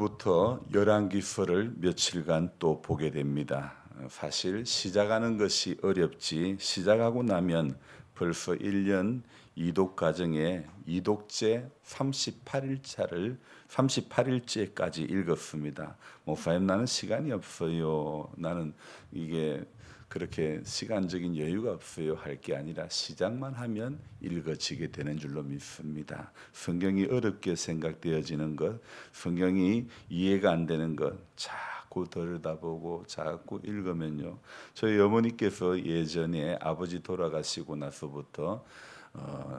오늘부터 열왕기서를 며칠간 또 보게 됩니다. 사실 시작하는 것이 어렵지 시작하고 나면 벌써 1년 이독 과정에 이독제 38일째까지 읽었습니다. 목사님 나는 시간이 없어요. 나는 이게 그렇게 시간적인 여유가 없어요 할 게 아니라 시작만 하면 읽어지게 되는 줄로 믿습니다. 성경이 어렵게 생각되어지는 것, 성경이 이해가 안 되는 것 자꾸 들여다보고 자꾸 읽으면요. 저희 어머니께서 예전에 아버지 돌아가시고 나서부터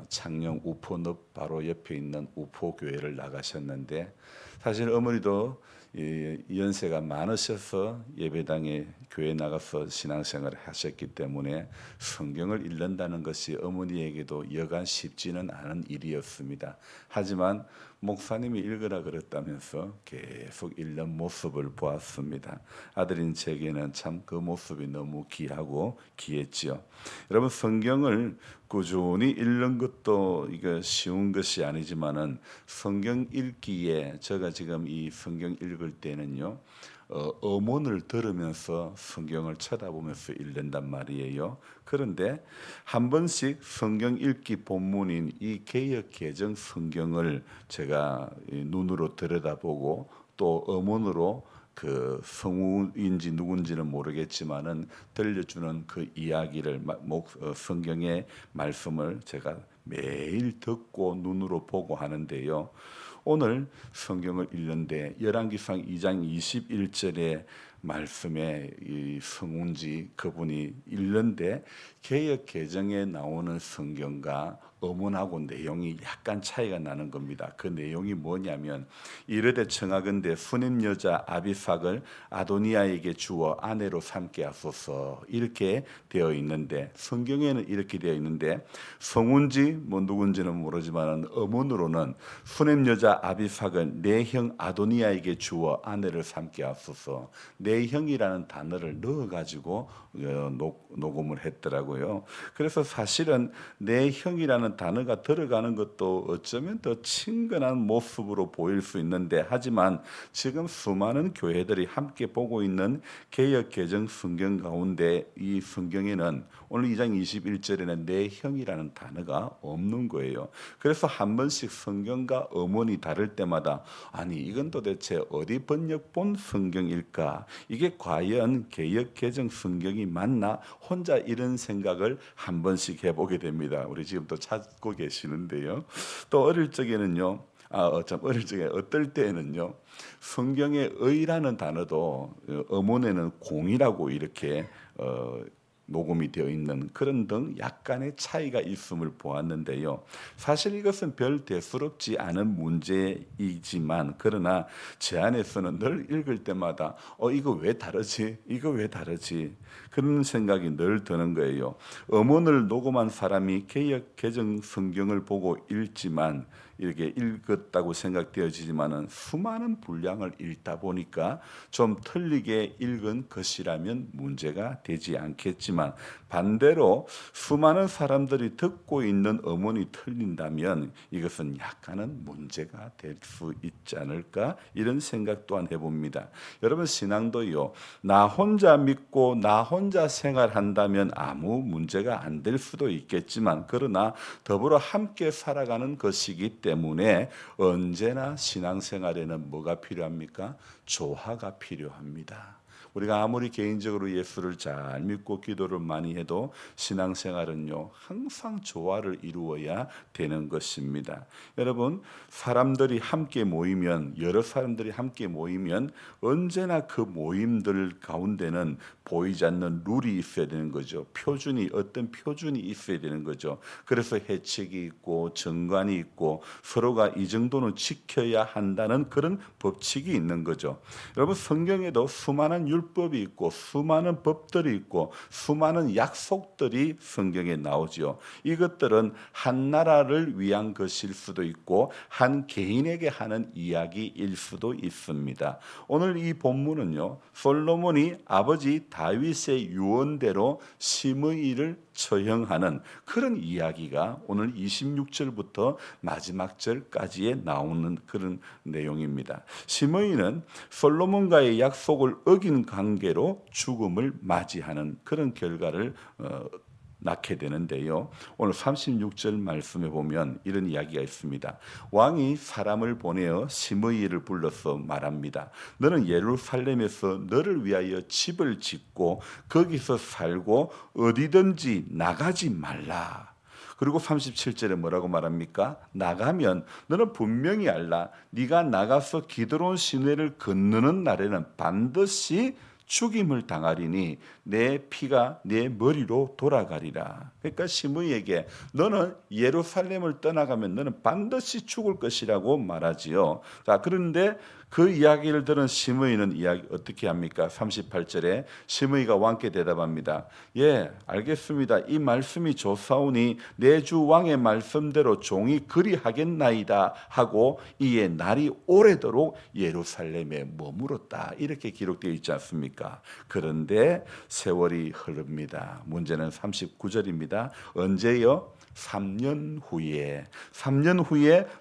창녕 우포늪 바로 옆에 있는 우포교회를 나가셨는데 사실 어머니도 연세가 많으셔서 예배당에 교회 나가서 신앙생활을 하셨기 때문에 성경을 읽는다는 것이 어머니에게도 여간 쉽지는 않은 일이었습니다. 하지만 목사님이 읽으라 그랬다면서 계속 읽는 모습을 보았습니다. 아들인 제게는 참 그 모습이 너무 귀하고 귀했지요. 여러분 성경을 꾸준히 읽는 것도 이거 쉬운 것이 아니지만은 성경 읽기에 제가 지금 이 성경 읽을 때는요. 어문을 들으면서 성경을 쳐다보면서 읽는단 말이에요. 그런데 한 번씩 성경 읽기 본문인 이 개역 개정 성경을 제가 눈으로 들여다보고 또 어문으로 그 성우인지 누군지는 모르겠지만은 들려주는 그 이야기를 성경의 말씀을 제가 매일 듣고 눈으로 보고 하는데요. 오늘 성경을 읽는데 열왕기상 2장 21절의 말씀에 이 성운지 그분이 읽는데 개역 개정에 나오는 성경과 어문하고 내용이 약간 차이가 나는 겁니다. 그 내용이 뭐냐면 이르되 청하건대 수냄 여자 아비삭을 아도니아에게 주어 아내로 삼게 하소서 이렇게 되어 있는데 성경에는 이렇게 되어 있는데 성운지 뭐 누군지는 모르지만 어문으로는 수냄 여자 아비삭은 내 형 아도니아에게 주어 아내를 삼게 하소서 내 형이라는 단어를 넣어가지고 녹음을 했더라고요. 그래서 사실은 내 형이라는 단어가 들어가는 것도 어쩌면 더 친근한 모습으로 보일 수 있는데 하지만 지금 수많은 교회들이 함께 보고 있는 개역 개정 성경 가운데 이 성경에는 오늘 2장 21절에는 내 형이라는 단어가 없는 거예요. 그래서 한 번씩 성경과 어문이 다를 때마다 아니 이건 도대체 어디 번역본 성경일까? 이게 과연 개역 개정 성경이 맞나? 혼자 이런 생각을 한 번씩 해보게 됩니다. 우리 지금 또 찾고 계시는데요. 또 어릴 적에는요. 어릴 적에 어떨 때에는요. 성경의 의라는 단어도 어문에는 공이라고 이렇게 녹음이 되어 있는 그런 등 약간의 차이가 있음을 보았는데요. 사실 이것은 별 대수롭지 않은 문제이지만 그러나 제 안에서는 늘 읽을 때마다 이거 왜 다르지? 이거 왜 다르지? 그런 생각이 늘 드는 거예요. 어문을 녹음한 사람이 개역 개정 성경을 보고 읽지만 이렇게 읽었다고 생각되어지지만은 수많은 분량을 읽다 보니까 좀 틀리게 읽은 것이라면 문제가 되지 않겠지만 반대로 수많은 사람들이 듣고 있는 어문이 틀린다면 이것은 약간은 문제가 될 수 있지 않을까 이런 생각 또한 해봅니다. 여러분 신앙도요. 나 혼자 믿고 나 혼자 생활한다면 아무 문제가 안 될 수도 있겠지만 그러나 더불어 함께 살아가는 것이기 때문에 언제나 신앙생활에는 뭐가 필요합니까? 조화가 필요합니다. 우리가 아무리 개인적으로 예수를 잘 믿고 기도를 많이 해도 신앙생활은요 항상 조화를 이루어야 되는 것입니다. 여러분 사람들이 함께 모이면 여러 사람들이 함께 모이면 언제나 그 모임들 가운데는 보이지 않는 룰이 있어야 되는 거죠. 어떤 표준이 있어야 되는 거죠. 그래서 해책이 있고 정관이 있고 서로가 이 정도는 지켜야 한다는 그런 법칙이 있는 거죠. 여러분 성경에도 수많은 율법이 있고 수많은 법들이 있고 수많은 약속들이 성경에 나오죠. 이것들은 한 나라를 위한 것일 수도 있고 한 개인에게 하는 이야기일 수도 있습니다. 오늘 이 본문은요. 솔로몬이 아버지 다윗의 유언대로 심의를 처형하는 그런 이야기가 오늘 26절부터 마지막 절까지에 나오는 그런 내용입니다. 시므이는 솔로몬과의 약속을 어긴 관계로 죽음을 맞이하는 그런 결과를 낳게 되는데요. 오늘 36절 말씀에 보면 이런 이야기가 있습니다. 왕이 사람을 보내어 시므이를 불러서 말합니다. 너는 예루살렘에서 너를 위하여 집을 짓고 거기서 살고 어디든지 나가지 말라. 그리고 37절에 뭐라고 말합니까? 나가면 너는 분명히 알라. 네가 나가서 기드론 시내를 건너는 날에는 반드시 죽임을 당하리니 내 피가 내 머리로 돌아가리라. 그러니까 시므이에게 너는 예루살렘을 떠나가면 너는 반드시 죽을 것이라고 말하지요. 자, 그런데 그 이야기를 들은 시므이는 이야기 어떻게 합니까? 38절에 시므이가 왕께 대답합니다. 예, 알겠습니다. 이 말씀이 좋사오니 내 주 왕의 말씀대로 종이 그리하겠나이다 하고 이에 날이 오래도록 예루살렘에 머물었다. 이렇게 기록되어 있지 않습니까? 그런데 세월이 흐릅니다. 문제는 39절입니다. 언제요? 3년 후에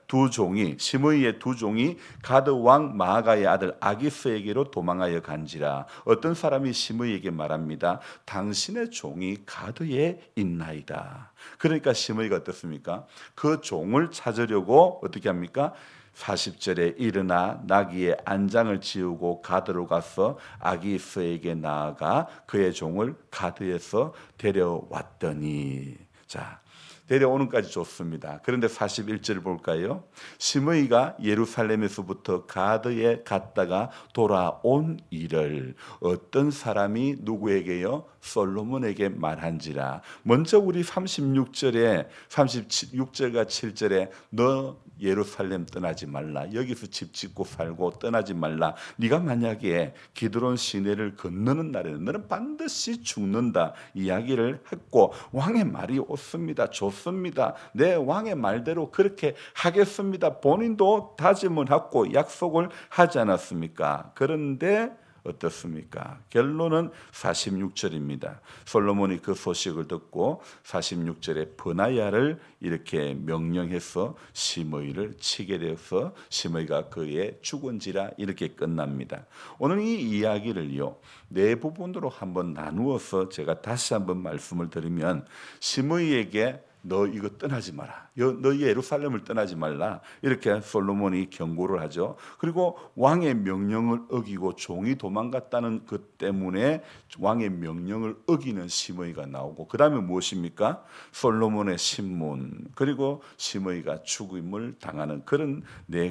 두 종이 시므이의 두 종이 가드 왕 마아가의 아들 아기스에게로 도망하여 간지라. 어떤 사람이 시므이에게 말합니다. 당신의 종이 가드에 있나이다. 그러니까 시므이가 어떻습니까? 그 종을 찾으려고 어떻게 합니까? 40절에 일어나 나귀의 안장을 지우고 가드로 가서 아기스에게 나아가 그의 종을 가드에서 데려왔더니, 자, 데려오는까지 좋습니다. 그런데 41절 볼까요? 시므이가 예루살렘에서부터 가드에 갔다가 돌아온 일을 어떤 사람이 누구에게요? 솔로몬에게 말한지라. 먼저 우리 36절과 7절에 너 예루살렘 떠나지 말라. 여기서 집 짓고 살고 떠나지 말라. 네가 만약에 기드론 시내를 건너는 날에는 너는 반드시 죽는다. 이야기를 했고 왕의 말이 옳습니다. 좋습니다. 내 왕의 말대로 그렇게 하겠습니다. 본인도 다짐을 하고 약속을 하지 않았습니까? 그런데 어떻습니까? 결론은 46절입니다. 솔로몬이 그 소식을 듣고 46절에 버나야를 이렇게 명령해서 시므이를 치게 되어서 시므이가 그의 죽은지라 이렇게 끝납니다. 오늘 이 이야기를요 네 부분으로 한번 나누어서 제가 다시 한번 말씀을 드리면 시므이에게 너 이거 떠나지 마라. 너 예루살렘을 떠나지 말라. 이렇게 솔로몬이 경고를 하죠. 그리고 왕의 명령을 어기고 종이 도망갔다는 것 때문에 왕의 명령을 어기는 시므이가 나오고 그 다음에 무엇입니까? 솔로몬의 신문 그리고 시므이가 죽임을 당하는 그런 네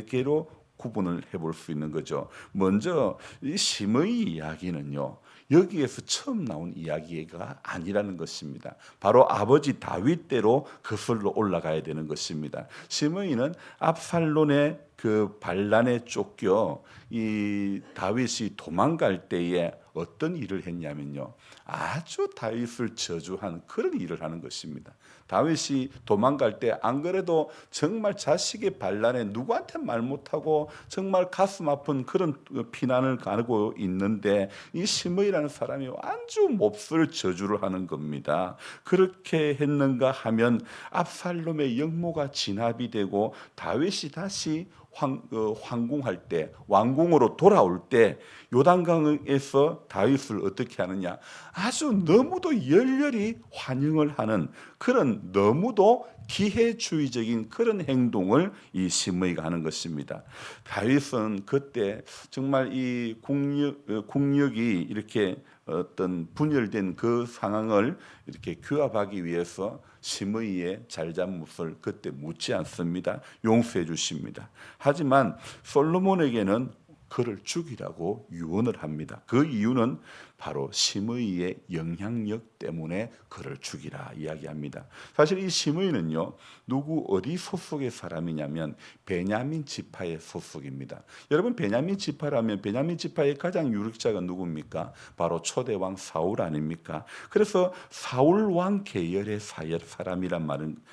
개로 구분을 해볼 수 있는 거죠. 먼저 이 시므이 이야기는요. 여기에서 처음 나온 이야기가 아니라는 것입니다. 바로 아버지 다윗대로 거슬러 올라가야 되는 것입니다. 시므이는 압살론의 그 반란에 쫓겨 이 다윗이 도망갈 때에 어떤 일을 했냐면요. 아주 다윗을 저주한 그런 일을 하는 것입니다. 다윗이 도망갈 때 안 그래도 정말 자식의 반란에 누구한테 말 못하고 정말 가슴 아픈 그런 피난을 가고 있는데 이 시므이라는 사람이 아주 몹쓸 저주를 하는 겁니다. 그렇게 했는가 하면 압살롬의 영모가 진압이 되고 다윗이 다시 황궁할 때 왕궁으로 돌아올 때 요단강에서 다윗을 어떻게 하느냐 아주 너무도 열렬히 환영을 하는 그런 너무도 기회주의적인 그런 행동을 이 시므이가 하는 것입니다. 다윗은 그때 정말 이 국력이 이렇게 어떤 분열된 그 상황을 이렇게 규합하기 위해서 시므이의 잘잘못을 그때 묻지 않습니다. 용서해 주십니다. 하지만 솔로몬에게는 그를 죽이라고 유언을 합니다. 그 이유는 바로 시므이의 영향력 때문에 그를 죽이라 이야기합니다. 사실 이 시므이는요 누구 어디 소속의 사람이냐면 베냐민 지파의 소속입니다. 여러분 베냐민 지파라면 베냐민 지파의 가장 유력자가 누굽니까? 바로 초대왕 사울 아닙니까? 그래서 사울 왕 계열의 사람이란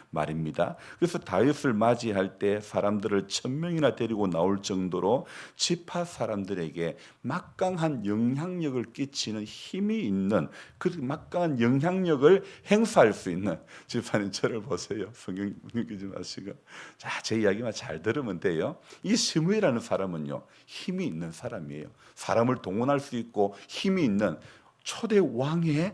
말입니다. 그래서 다윗을 맞이할 때 사람들을 1000명이나 데리고 나올 정도로 지파 사람들에게 막강한 영향력을 끼치는 지는 힘이 있는 그 막강한 영향력을 행사할 수 있는 집사님 저를 보세요. 성경 읽지 마시고 제 이야기만 잘 들으면 돼요. 이 시므이라는 사람은요 힘이 있는 사람이에요. 사람을 동원할 수 있고 힘이 있는 초대 왕의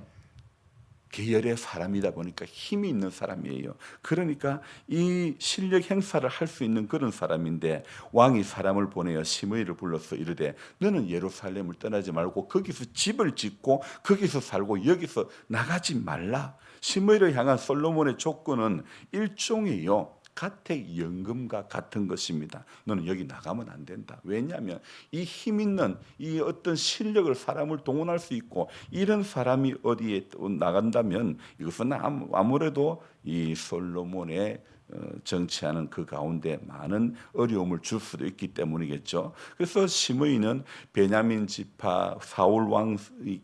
계열의 사람이다 보니까 힘이 있는 사람이에요. 그러니까 이 실력 행사를 할 수 있는 그런 사람인데 왕이 사람을 보내어 시므이를 불러서 이르되 너는 예루살렘을 떠나지 말고 거기서 집을 짓고 거기서 살고 여기서 나가지 말라. 시므이를 향한 솔로몬의 조건은 일종이요 가택 연금과 같은 것입니다. 너는 여기 나가면 안 된다. 왜냐하면 이 힘 있는 이 어떤 실력을 사람을 동원할 수 있고 이런 사람이 어디에 나간다면 이것은 아무래도 이 솔로몬의 정치하는 그 가운데 많은 어려움을 줄 수도 있기 때문이겠죠. 그래서 시므이는 베냐민 지파 사울 왕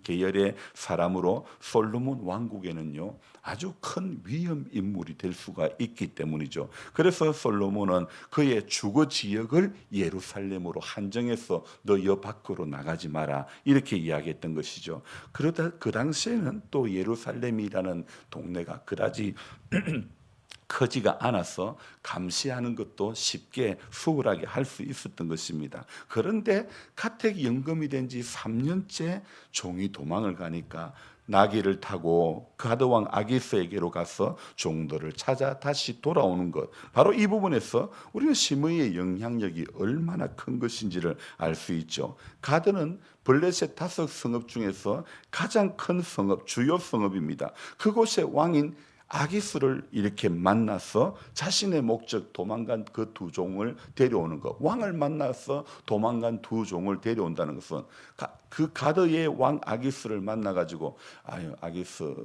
계열의 사람으로 솔로몬 왕국에는요 아주 큰 위험 인물이 될 수가 있기 때문이죠. 그래서 솔로몬은 그의 주거 지역을 예루살렘으로 한정해서 너 여 밖으로 나가지 마라 이렇게 이야기했던 것이죠. 그러다 그 당시에는 또 예루살렘이라는 동네가 그다지 크지가 않아서 감시하는 것도 쉽게 수월하게 할 수 있었던 것입니다. 그런데 가택 연금이 된 지 3년째 종이 도망을 가니까 나귀를 타고 가드왕 아기스에게로 가서 종들을 찾아 다시 돌아오는 것. 바로 이 부분에서 우리는 시므이의 영향력이 얼마나 큰 것인지를 알 수 있죠. 가드는 블레셋 5성읍 중에서 가장 큰 성읍, 주요 성읍입니다. 그곳의 왕인 아기스를 이렇게 만나서 자신의 목적 도망간 그 두 종을 데려오는 것. 왕을 만나서 도망간 두 종을 데려온다는 것은 그 가드의 왕 아기스를 만나가지고 아유 아기스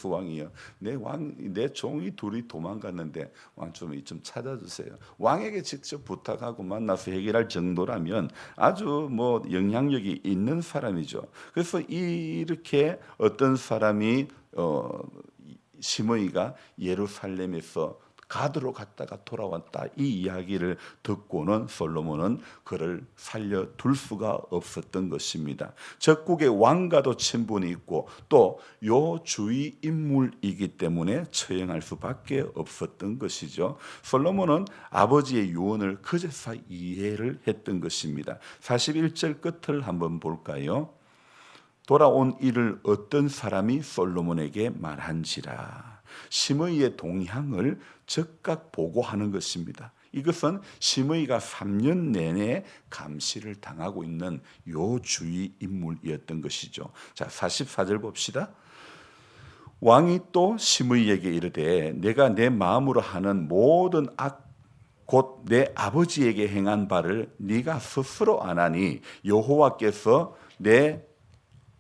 왕이요 내 종이 둘이 도망갔는데 왕 좀 찾아주세요. 왕에게 직접 부탁하고 만나서 해결할 정도라면 아주 뭐 영향력이 있는 사람이죠. 그래서 이렇게 어떤 사람이 시므이가 예루살렘에서 가드로 갔다가 돌아왔다 이 이야기를 듣고는 솔로몬은 그를 살려둘 수가 없었던 것입니다. 적국의 왕과도 친분이 있고 또 요 주위 인물이기 때문에 처형할 수밖에 없었던 것이죠. 솔로몬은 아버지의 유언을 그제서 이해를 했던 것입니다. 41절 끝을 한번 볼까요? 돌아온 이를 어떤 사람이 솔로몬에게 말한지라. 시므이의 동향을 즉각 보고하는 것입니다. 이것은 시므이가 3년 내내 감시를 당하고 있는 요 주위 인물이었던 것이죠. 자, 44절 봅시다. 왕이 또 시므이에게 이르되 내가 내 마음으로 하는 모든 악 곧 내 아버지에게 행한 바를 네가 스스로 안 하니 여호와께서 내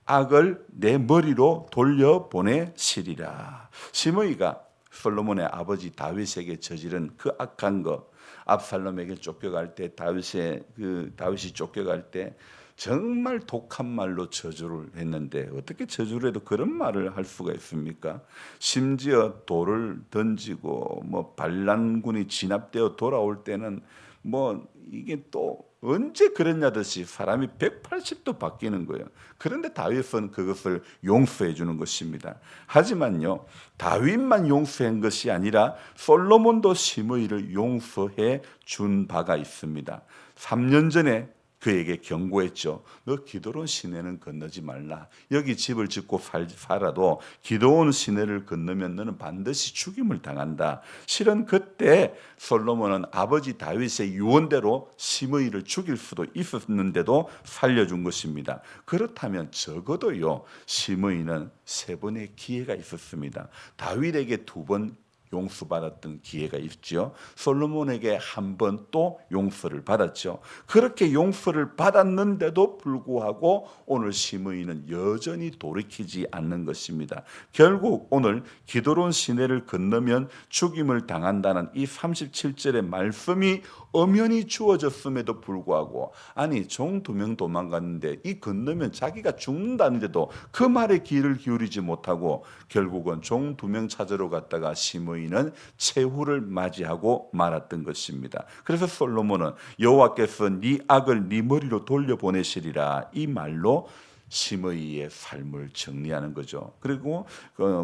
악을 내 머리로 돌려보내시리라. 시므이가 솔로몬의 아버지 다윗에게 저지른 그 악한 것, 압살롬에게 쫓겨갈 때 다윗이 쫓겨갈 때 정말 독한 말로 저주를 했는데 어떻게 저주를 해도 그런 말을 할 수가 있습니까? 심지어 돌을 던지고 뭐 반란군이 진압되어 돌아올 때는 뭐 이게 또 언제 그랬냐듯이 사람이 180도 바뀌는 거예요. 그런데 다윗은 그것을 용서해 주는 것입니다. 하지만요, 다윗만 용서한 것이 아니라 솔로몬도 시므이를 용서해 준 바가 있습니다. 3년 전에 그에게 경고했죠. 너 기드론 시내는 건너지 말라. 여기 집을 짓고 살아도 기드론 시내를 건너면 너는 반드시 죽임을 당한다. 실은 그때 솔로몬은 아버지 다윗의 유언대로 시므이를 죽일 수도 있었는데도 살려준 것입니다. 그렇다면 적어도요 시므이는 3번의 기회가 있었습니다. 다윗에게 2번 용서받았던 기회가 있죠. 솔로몬에게 한 번 또 용서를 받았죠. 그렇게 용서를 받았는데도 불구하고 오늘 시므이는 여전히 돌이키지 않는 것입니다. 결국 오늘 기드론 시내를 건너면 죽임을 당한다는 이 37절의 말씀이 엄연히 주어졌음에도 불구하고 아니 종 2명 도망갔는데 이 건너면 자기가 죽는다는데도 그 말에 귀를 기울이지 못하고 결국은 종 2명 찾으러 갔다가 시므이는 최후를 맞이하고 말았던 것입니다. 그래서 솔로몬은 여호와께서 네 악을 네 머리로 돌려보내시리라 이 말로 시므이의 삶을 정리하는 거죠. 그리고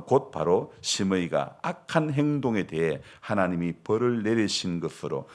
곧 바로 시므이가 악한 행동에 대해 하나님이 벌을 내리신 것으로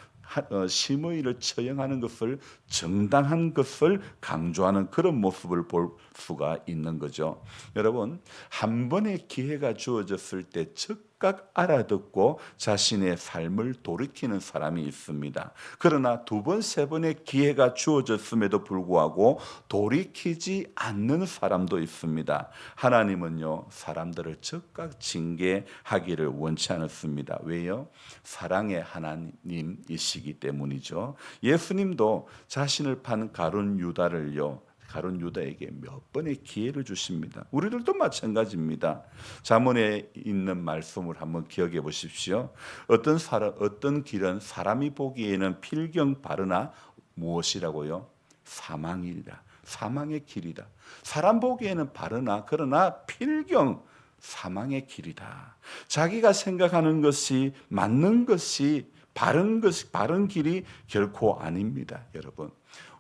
시므이를 처형하는 것을 정당한 것을 강조하는 그런 모습을 볼 수가 있는 거죠. 여러분, 한 번의 기회가 주어졌을 때 즉각 알아듣고 자신의 삶을 돌이키는 사람이 있습니다. 그러나 2번, 3번의 기회가 주어졌음에도 불구하고 돌이키지 않는 사람도 있습니다. 하나님은요, 사람들을 즉각 징계하기를 원치 않았습니다. 왜요? 사랑의 하나님이시기 때문이죠. 예수님도 자신을 판 가룟 유다에게 몇 번의 기회를 주십니다. 우리들도 마찬가지입니다. 잠언에 있는 말씀을 한번 기억해 보십시오. 어떤 길은 사람이 보기에는 필경 바르나 무엇이라고요? 사망이라. 사망의 길이다. 사람 보기에는 바르나 그러나 필경 사망의 길이다. 자기가 생각하는 것이 맞는 것이 바른 길이 결코 아닙니다, 여러분.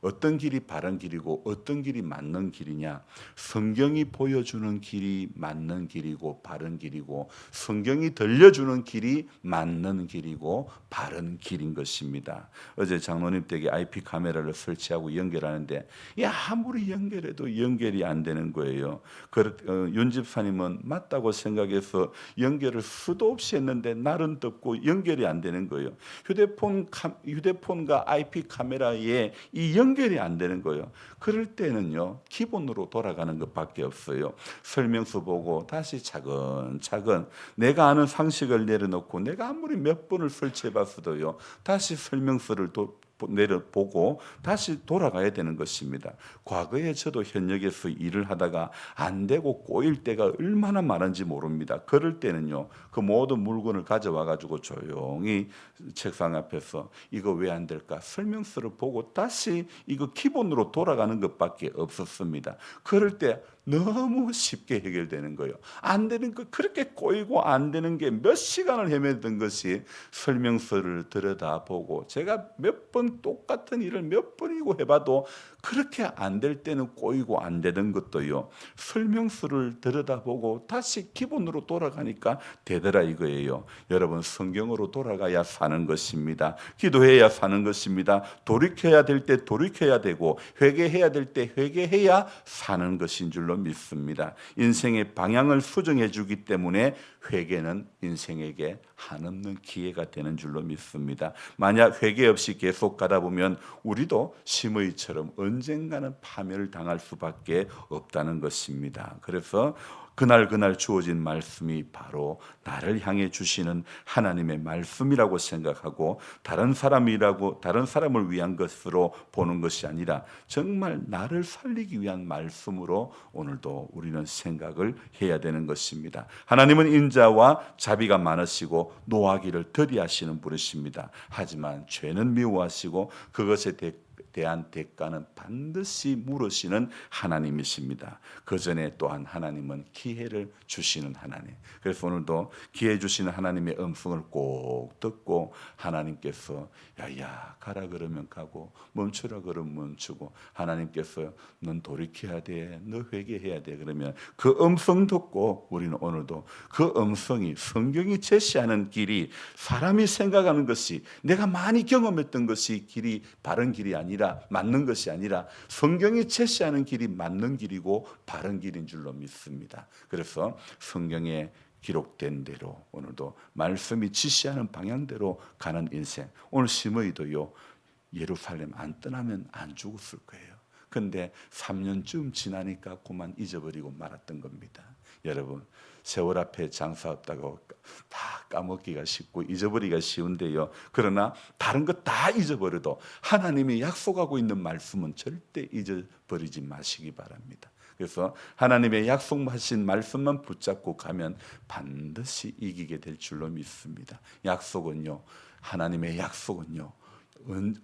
어떤 길이 바른 길이고 어떤 길이 맞는 길이냐? 성경이 보여주는 길이 맞는 길이고 바른 길이고 성경이 들려주는 길이 맞는 길이고 바른 길인 것입니다. 어제 장로님 댁에 IP 카메라를 설치하고 연결하는데 아무리 연결해도 연결이 안 되는 거예요. 윤 집사님은 맞다고 생각해서 연결을 수도 없이 했는데 날은 덥고 연결이 안 되는 거예요. 휴대폰과 IP 카메라에 이 연결이 안 되는 거예요. 그럴 때는요, 기본으로 돌아가는 것밖에 없어요. 설명서 보고 다시 차근차근 내가 아는 상식을 내려놓고 내가 아무리 몇 번을 설치해 봤어도요, 다시 설명서를 내려보고 다시 돌아가야 되는 것입니다. 과거에 저도 현역에서 일을 하다가 안 되고 꼬일 때가 얼마나 많은지 모릅니다. 그럴 때는요, 그 모든 물건을 가져와 가지고 조용히 책상 앞에서 이거 왜 안 될까 설명서를 보고 다시 이거 기본으로 돌아가는 것밖에 없었습니다. 그럴 때 너무 쉽게 해결되는 거예요. 안 되는 거 그렇게 꼬이고 안 되는 게 몇 시간을 헤매던 것이 설명서를 들여다보고 제가 몇 번 똑같은 일을 몇 번이고 해봐도 그렇게 안 될 때는 꼬이고 안 되는 것도요. 설명서를 들여다보고 다시 기본으로 돌아가니까 되더라 이거예요. 여러분 성경으로 돌아가야 사는 것입니다. 기도해야 사는 것입니다. 돌이켜야 될 때 돌이켜야 되고 회개해야 될 때 회개해야 사는 것인 줄로 믿습니다. 인생의 방향을 수정해 주기 때문에 회개는 인생에게 한없는 기회가 되는 줄로 믿습니다. 만약 회개 없이 계속 가다 보면 우리도 시므이처럼 언젠가는 파멸을 당할 수밖에 없다는 것입니다. 그래서 그날 주어진 말씀이 바로 나를 향해 주시는 하나님의 말씀이라고 생각하고 다른 사람을 위한 것으로 보는 것이 아니라 정말 나를 살리기 위한 말씀으로 오늘도 우리는 생각을 해야 되는 것입니다. 하나님은 인자와 자비가 많으시고 노하기를 더디하시는 분이십니다. 하지만 죄는 미워하시고 그것에 대한 대가는 반드시 물으시는 하나님이십니다. 그 전에 또한 하나님은 기회를 주시는 하나님. 그래서 오늘도 기회 주시는 하나님의 음성을 꼭 듣고 하나님께서 야야 가라 그러면 가고 멈추라 그러면 멈추고 하나님께서 넌 돌이켜야 돼, 너 회개해야 돼 그러면 그 음성 듣고 우리는 오늘도 그 음성이 성경이 제시하는 길이 사람이 생각하는 것이 내가 많이 경험했던 것이 길이 바른 길이 아니라 맞는 것이 아니라 성경이 제시하는 길이 맞는 길이고 바른 길인 줄로 믿습니다. 그래서 성경에 기록된 대로 오늘도 말씀이 지시하는 방향대로 가는 인생. 오늘 시므이도요 예루살렘 안 떠나면 안 죽었을 거예요. 근데 3년쯤 지나니까 그만 잊어버리고 말았던 겁니다. 여러분 세월 앞에 장사 없다고 다 까먹기가 쉽고 잊어버리기가 쉬운데요. 그러나 다른 것 다 잊어버려도 하나님이 약속하고 있는 말씀은 절대 잊어버리지 마시기 바랍니다. 그래서 하나님의 약속하신 말씀만 붙잡고 가면 반드시 이기게 될 줄로 믿습니다. 약속은요, 하나님의 약속은요,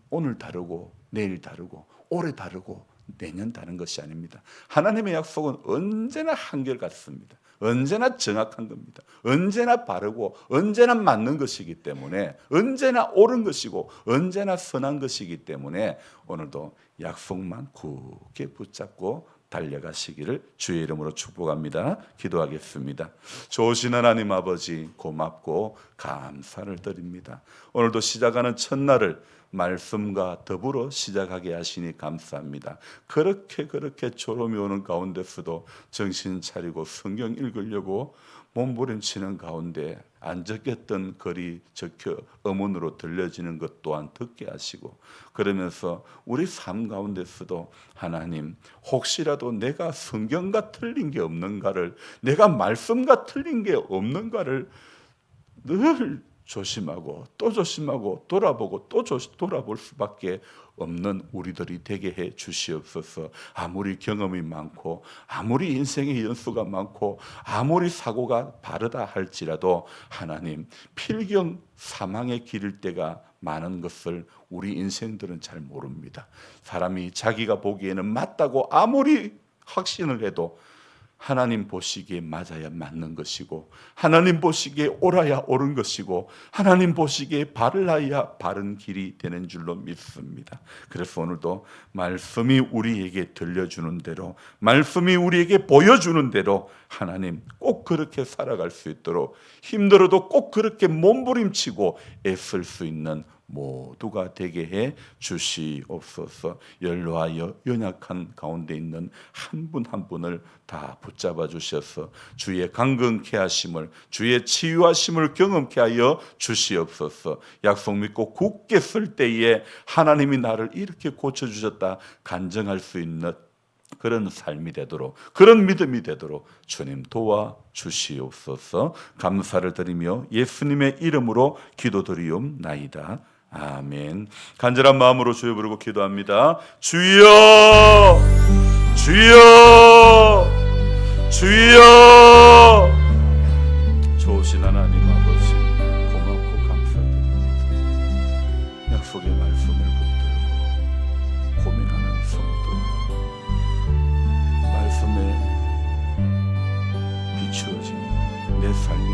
오늘 다르고 내일 다르고 올해 다르고 내년 다른 것이 아닙니다. 하나님의 약속은 언제나 한결같습니다. 언제나 정확한 겁니다. 언제나 바르고 언제나 맞는 것이기 때문에, 언제나 옳은 것이고 언제나 선한 것이기 때문에 오늘도 약속만 굳게 붙잡고 달려가시기를 주의 이름으로 축복합니다. 기도하겠습니다. 좋으신 하나님 아버지, 고맙고 감사를 드립니다. 오늘도 시작하는 첫날을 말씀과 더불어 시작하게 하시니 감사합니다. 그렇게 졸음이 오는 가운데서도 정신 차리고 성경 읽으려고 몸부림치는 가운데 안 적혔던 글이 적혀 음원으로 들려지는 것 또한 듣게 하시고, 그러면서 우리 삶 가운데서도 하나님, 혹시라도 내가 성경과 틀린 게 없는가를, 내가 말씀과 틀린 게 없는가를 늘 조심하고 또 조심하고 돌아보고 또 돌아볼 수밖에 없는 우리들이 되게 해 주시옵소서. 아무리 경험이 많고 아무리 인생의 연수가 많고 아무리 사고가 바르다 할지라도 하나님, 필경 사망의 길일 때가 많은 것을 우리 인생들은 잘 모릅니다. 사람이 자기가 보기에는 맞다고 아무리 확신을 해도 하나님 보시기에 맞아야 맞는 것이고, 하나님 보시기에 옳아야 옳은 것이고, 하나님 보시기에 바르야 바른 길이 되는 줄로 믿습니다. 그래서 오늘도 말씀이 우리에게 들려주는 대로, 말씀이 우리에게 보여주는 대로 하나님 꼭 그렇게 살아갈 수 있도록, 힘들어도 꼭 그렇게 몸부림치고 애쓸 수 있는 모두가 되게 해 주시옵소서. 연로하여 연약한 가운데 있는 한 분 한 분을 다 붙잡아 주셔서 주의 강건케 하심을, 주의 치유하심을 경험케 하여 주시옵소서. 약속 믿고 굳게 설 때에 하나님이 나를 이렇게 고쳐주셨다 간증할 수 있는 그런 삶이 되도록, 그런 믿음이 되도록 주님 도와 주시옵소서. 감사를 드리며 예수님의 이름으로 기도드리옵나이다. 아멘. 간절한 마음으로 주여 부르고 기도합니다. 주여, 주여, 주여. 좋으신 하나님 아버지, 고맙고 감사드립니다. 약속의 말씀을 붙들고 고민하는 성도, 말씀에 비추어진 내 삶이